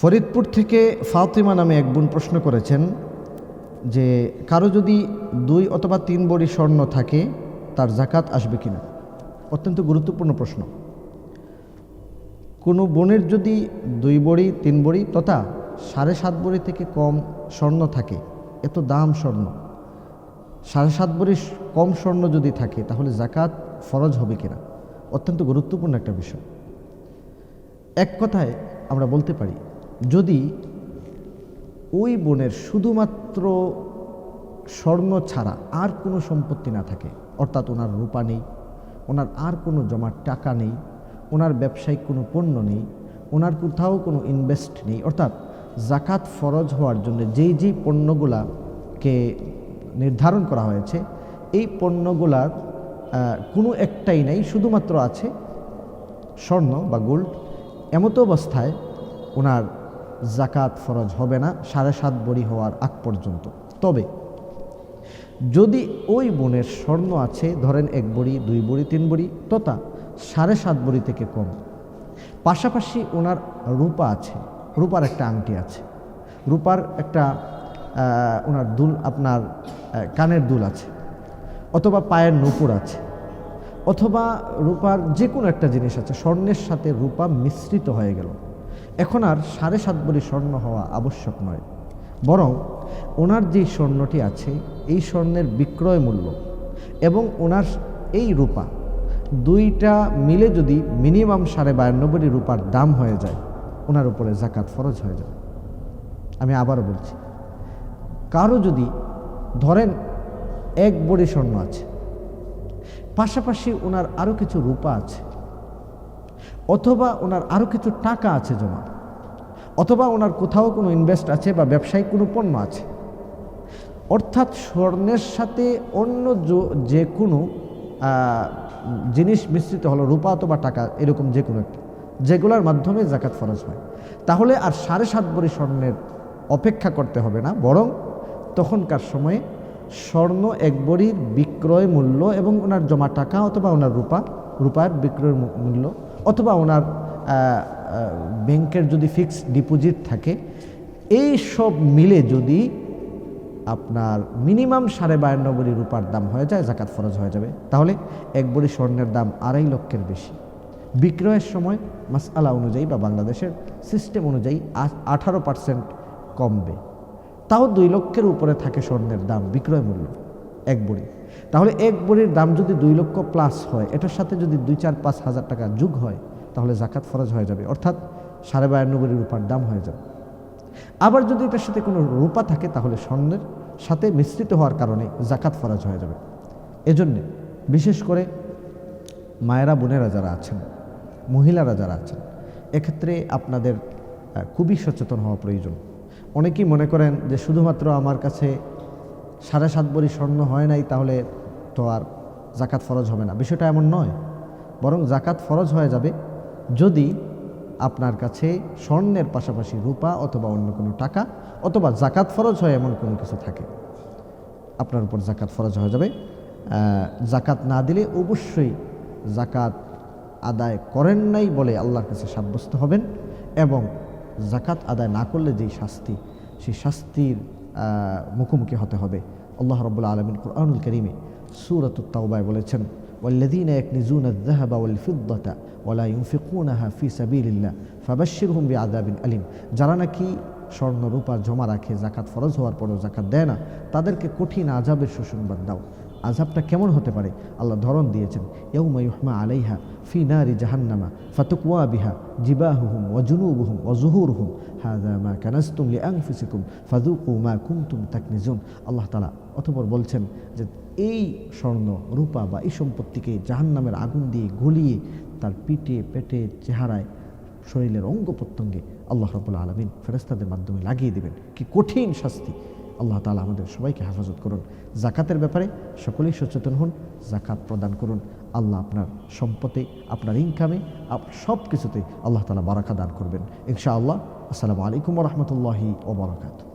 ফরিদপুর থেকে ফাতিমা নামে এক বোন প্রশ্ন করেছেন যে কারো যদি 2 অথবা 3 ভরি স্বর্ণ থাকে তার জাকাত আসবে কিনা। অত্যন্ত গুরুত্বপূর্ণ প্রশ্ন। কোনো বোনের যদি 2 ভরি 3 ভরি তথা 7.5 ভরি থেকে কম স্বর্ণ থাকে, এত দাম স্বর্ণ, 7.5 ভরি কম স্বর্ণ যদি থাকে তাহলে জাকাত ফরজ হবে কিনা, অত্যন্ত গুরুত্বপূর্ণ একটা বিষয়। এক কথায় আমরা বলতে পারি, যদি ওই বোনের শুধুমাত্র স্বর্ণ ছাড়া আর কোনো সম্পত্তি না থাকে, অর্থাৎ ওনার রূপা নেই, ওনার আর কোনো জমার টাকা নেই, ওনার ব্যবসায়িক কোনো পণ্য নেই, ওনার কোথাও কোনো ইনভেস্ট নেই, অর্থাৎ জাকাত ফরজ হওয়ার জন্য যেই পণ্যগুলাকে নির্ধারণ করা হয়েছে এই পণ্যগুলার কোনো একটাই নেই, শুধুমাত্র আছে স্বর্ণ বা গোল্ড, এমতো অবস্থায় ওনার জাকাত ফরজ হবে না 7.5 ভরি হওয়ার আগ পর্যন্ত। তবে যদি ওই বোনের স্বর্ণ আছে ধরেন 1 ভরি 2 ভরি 3 ভরি তথা 7.5 ভরি থেকে কম, পাশাপাশি ওনার রূপা আছে, রূপার একটা আংটি আছে, রূপার একটা ওনার দুল, আপনার কানের দুল আছে, অথবা পায়ের নূপুর আছে, অথবা রূপার যে কোনো একটা জিনিস আছে, স্বর্ণের সাথে রূপা মিশ্রিত হয়ে গেল, এখন আর 7.5 ভরি স্বর্ণ হওয়া আবশ্যক নয়, বরং ওনার যেই স্বর্ণটি আছে এই স্বর্ণের বিক্রয় মূল্য এবং ওনার এই রূপা দুইটা মিলে যদি মিনিমাম 52.5 ভরি রূপার দাম হয়ে যায়, ওনার উপরে জাকাত ফরজ হয়ে যাবে। আমি আবারও বলছি, কারো যদি ধরেন 1 ভরি স্বর্ণ আছে, পাশাপাশি ওনার আরও কিছু রূপা আছে, অথবা ওনার আরও কিছু টাকা আছে জমা, অথবা ওনার কোথাও কোনো ইনভেস্ট আছে বা ব্যবসায়িক কোনো পণ্য আছে, অর্থাৎ স্বর্ণের সাথে অন্য যে কোনো জিনিস মিশ্রিত হলো, রূপা অথবা টাকা, এরকম যে কোনো একটা, যেগুলোর মাধ্যমে জাকাত ফরজ হয়, তাহলে আর 7.5 ভরি স্বর্ণের অপেক্ষা করতে হবে না, বরং তখনকার সময়ে স্বর্ণ 1 ভরির বিক্রয় মূল্য এবং ওনার জমা টাকা অথবা ওনার রূপার বিক্রয় মূল্য, অথবা ওনার ব্যাংকের যদি ফিক্সড ডিপোজিট থাকে, এই সব মিলে যদি আপনার মিনিমাম 52.5 ভরি রূপার দাম হয়ে যায়, জাকাত ফরজ হয়ে যাবে। তাহলে 1 ভরি স্বর্ণের দাম 2.5 লক্ষের বেশি, বিক্রয়ের সময় মাসআলা অনুযায়ী বা বাংলাদেশের সিস্টেম অনুযায়ী 18% কমবে, তাও 2 লক্ষের উপরে থাকে স্বর্ণের দাম বিক্রয় মূল্য 1 ভরি। তাহলে 1 ভরির দাম যদি 2 লক্ষ প্লাস হয়, এটার সাথে যদি 2-4-5 হাজার টাকা যোগ হয়, তাহলে জাকাত ফরজ হয়ে যাবে, অর্থাৎ 52.5 ভরি রূপার দাম হয়ে যাবে। আবার যদি এটার সাথে কোনো রূপা থাকে, তাহলে স্বর্ণের সাথে মিশ্রিত হওয়ার কারণে জাকাত ফরজ হয়ে যাবে। এজন্যে বিশেষ করে মায়েরা বোনেরা যারা আছেন, মহিলারা যারা আছেন, এক্ষেত্রে আপনাদের খুবই সচেতন হওয়া প্রয়োজন। অনেকেই মনে করেন যে শুধুমাত্র আমার কাছে 7.5 ভরি স্বর্ণ হয় নাই, তাহলে তো আর জাকাত ফরজ হবে না। বিষয়টা এমন নয়, বরং জাকাত ফরজ হয়ে যাবে যদি আপনার কাছে স্বর্ণের পাশাপাশি রূপা অথবা অন্য কোনো টাকা অথবা জাকাত ফরজ হয় এমন কোনো কিছু থাকে, আপনার উপর জাকাত ফরজ হয়ে যাবে। জাকাত না দিলে অবশ্যই জাকাত আদায় করেন নাই বলে আল্লাহর কাছে সাব্যস্ত হবেন, এবং জাকাত আদায় না করলে যেই শাস্তি, সেই শাস্তির মুখোমুখি হতে হবে। আল্লাহ রাব্বুল আলামিন কুরআনুল কারীমে সূরাতুত তাওবায় বলেছেন, ওয়াল্লাযীনা ইয়াকনিজুনা আয-যাহাবা ওয়াল ফিদ্দাতা ওয়ালা ইউনফিকুনাহা ফি সাবিলিল্লাহ ফাবাশশিরহুম বিআযাবিন আলীম। যারা নাকি স্বর্ণ রূপা জমা রাখে, জাকাত ফরজ হওয়ার পরেও জাকাত দেয় না, তাদেরকে কঠিন আযাবের সুসংবাদ দাও। আযাবটা কেমন হতে পারে আল্লাহ ধরন দিয়েছেন, ইয়াউমা ইউহমা আলাইহা ফি নারি জাহান্নামা ফাতুকওয়া বিহা জিবাহুহুম ওয়া জুনুবুহুম ওয়া যুহুরুহুম হাযা মা কানাজতুম লিআনফুসিকুম ফাযুকু মা কুনতুম তাকনিজুন। আল্লাহ তাআলা অতঃপর বলছেন যে এই স্বর্ণ রূপা বা এই সম্পত্তিকে জাহান্নামের আগুন দিয়ে গলিয়ে তার পিঠে পেটে চেহারায় শরীরের অঙ্গ প্রত্যঙ্গে আল্লাহ রাব্বুল আলামিন ফেরেশতাদের মাধ্যমে লাগিয়ে দেবেন। কি কঠিন শাস্তি! আল্লাহ তাআলা আমাদের সবাইকে হেফাজত করুন। জাকাতের ব্যাপারে সকলেই সচেতন হন, জাকাত প্রদান করুন। আল্লাহ আপনার সম্পদে, আপনার ইনকামে, সব কিছুতে আল্লাহ তাআলা বারাকা দান করবেন ইনশাআল্লাহ। আসসালামু আলাইকুম ওয়া রাহমাতুল্লাহি ওয়া বারাকাতুহু।